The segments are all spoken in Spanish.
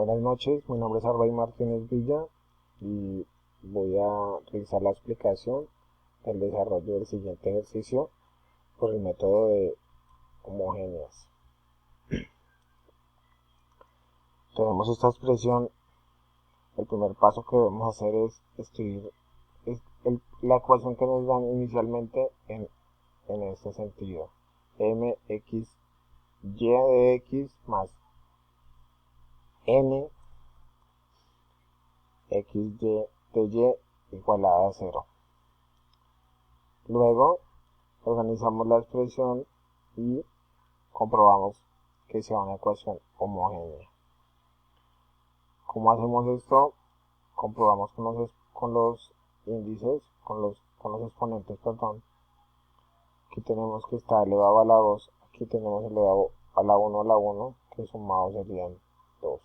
Buenas noches, mi nombre es Arbay Martínez Villa y voy a realizar la explicación del desarrollo del siguiente ejercicio por el método de homogéneas. Tenemos esta expresión. El primer paso que debemos hacer es escribir la ecuación que nos dan inicialmente en este sentido: mx y de x más n xy de y igualada a 0. Luego organizamos la expresión y comprobamos que sea una ecuación homogénea. ¿Cómo hacemos esto? Comprobamos con los índices, con los exponentes, perdón. Aquí tenemos que está elevado a la 2, aquí tenemos elevado a la 1 a la 1, que sumados serían 2.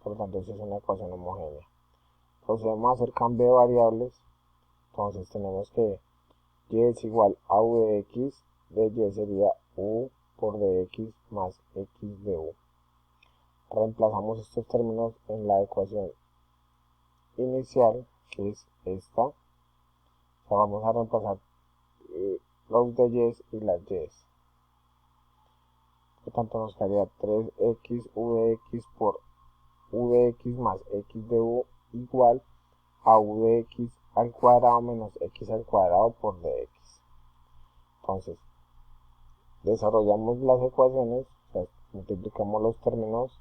Por lo tanto, esta es una ecuación homogénea. Procedemos a hacer cambio de variables. Entonces tenemos que y es igual a u de x, de y sería u por dx más x de u. Reemplazamos estos términos en la ecuación inicial, que es esta. O sea, vamos a reemplazar los de y las y. Por tanto, nos quedaría 3x u de x por u de x más x de u igual a u de x al cuadrado menos x al cuadrado por dx. Entonces, desarrollamos las ecuaciones, o sea, multiplicamos los términos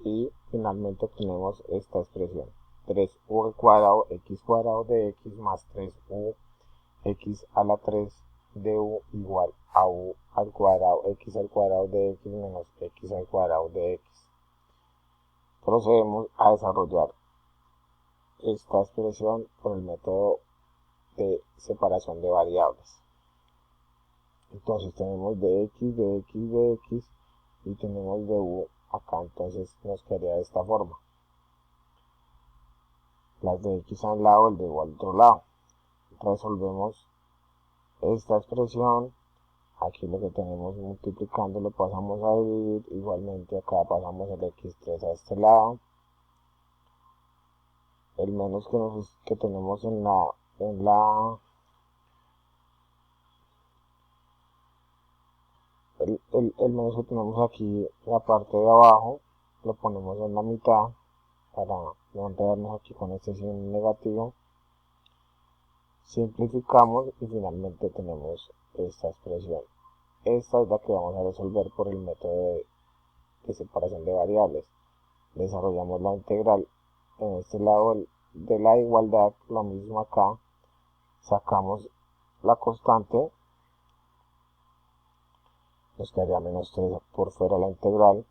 y finalmente obtenemos esta expresión: 3u al cuadrado de x más 3u x a la 3 de u igual a u al cuadrado de x menos x al cuadrado de x. Procedemos a desarrollar esta expresión por el método de separación de variables. Entonces tenemos de x y tenemos de u acá, entonces nos quedaría de esta forma: las de x a un lado, el de u al otro lado. Resolvemos esta expresión. Aquí lo que tenemos multiplicando lo pasamos a dividir, igualmente acá pasamos el x3 a este lado, el menos que tenemos el menos que tenemos aquí en la parte de abajo lo ponemos en la mitad para no enredarnos aquí con este signo negativo. Simplificamos y finalmente tenemos esta expresión. Esta es la que vamos a resolver por el método de separación de variables. Desarrollamos la integral en este lado de la igualdad, lo mismo acá. Sacamos la constante, nos quedaría menos 3 por fuera la integral,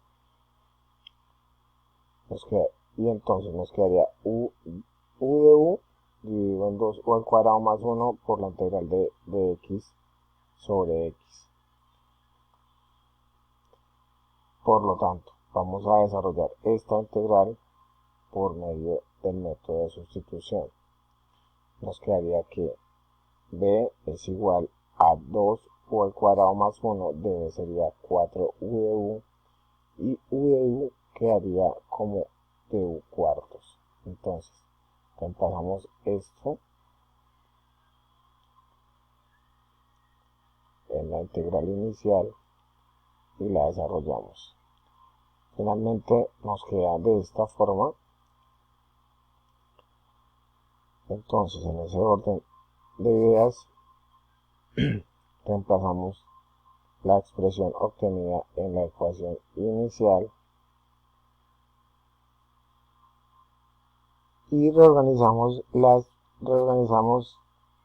y entonces nos quedaría u de u dividido en 2u al cuadrado más 1 por la integral de x sobre x. Por lo tanto, vamos a desarrollar esta integral por medio del método de sustitución. Nos quedaría que b es igual a 2u al cuadrado más 1, db sería 4u de u, y u de u quedaría como du cuartos. Entonces, reemplazamos esto en la integral inicial y la desarrollamos. Finalmente nos queda de esta forma. Entonces, en ese orden de ideas, reemplazamos la expresión obtenida en la ecuación inicial y reorganizamos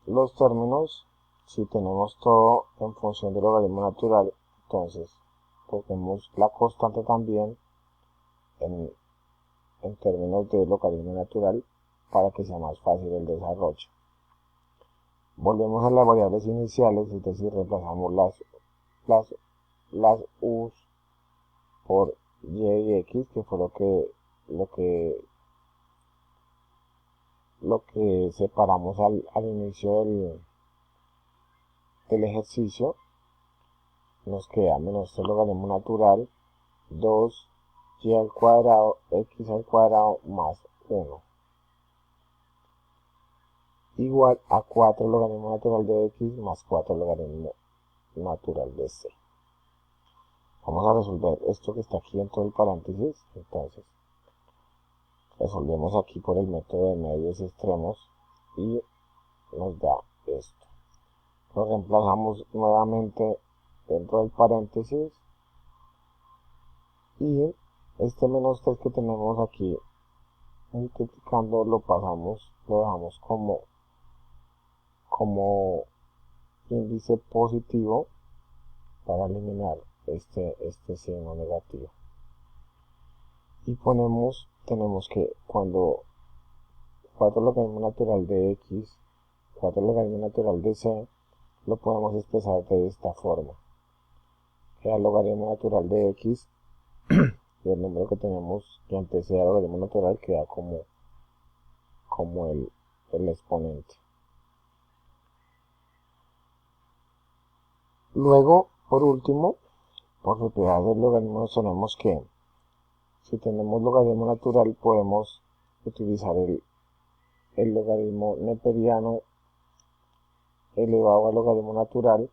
los términos. Si tenemos todo en función del logaritmo natural, entonces cogemos la constante también en términos de logaritmo natural para que sea más fácil el desarrollo. Volvemos a las variables iniciales, es decir, reemplazamos las u's por y x, que fue lo que separamos al inicio del ejercicio. Nos queda menos 3 logaritmo natural, 2 y al cuadrado x al cuadrado más 1 igual a 4 logaritmo natural de x más 4 logaritmo natural de c. Vamos a resolver esto que está aquí dentro del paréntesis. Entonces resolvemos aquí por el método de medios extremos y nos da esto. Lo reemplazamos nuevamente dentro del paréntesis y este menos 3 que tenemos aquí multiplicando lo dejamos como índice positivo para eliminar este signo negativo. Y tenemos que cuando 4 logaritmo natural de x, 4 logaritmo natural de c, lo podemos expresar de esta forma. Queda el logaritmo natural de x y el número que tenemos que antecede al logaritmo natural queda como el exponente. Luego, por último, por propiedad del logaritmo tenemos que, si tenemos logaritmo natural, podemos utilizar el logaritmo neperiano elevado al logaritmo natural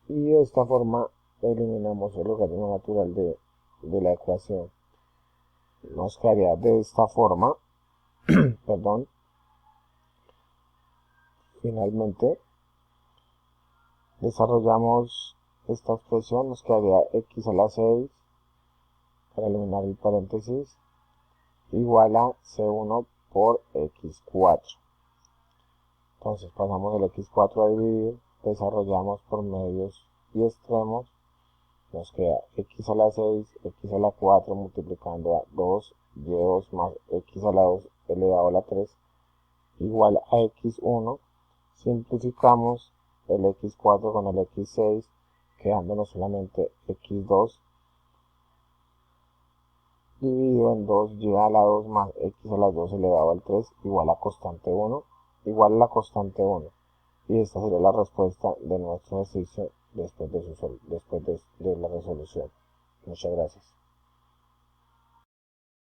y de esta forma eliminamos el logaritmo natural de la ecuación. Nos quedaría de esta forma, perdón, finalmente desarrollamos esta expresión, nos quedaría x a la 6 para eliminar el paréntesis igual a c1 por x4. Entonces pasamos el x4 a dividir, desarrollamos por medios y extremos, nos queda x a la 6, x a la 4 multiplicando a 2, y2 más x a la 2 elevado a la 3 igual a x1. Simplificamos el x4 con el x6, quedándonos solamente x2 dividido en 2y a la 2 más x a la 2 elevado al 3 igual a constante 1, igual a la constante 1. Y esta sería la respuesta de nuestro ejercicio después de la resolución. Muchas gracias.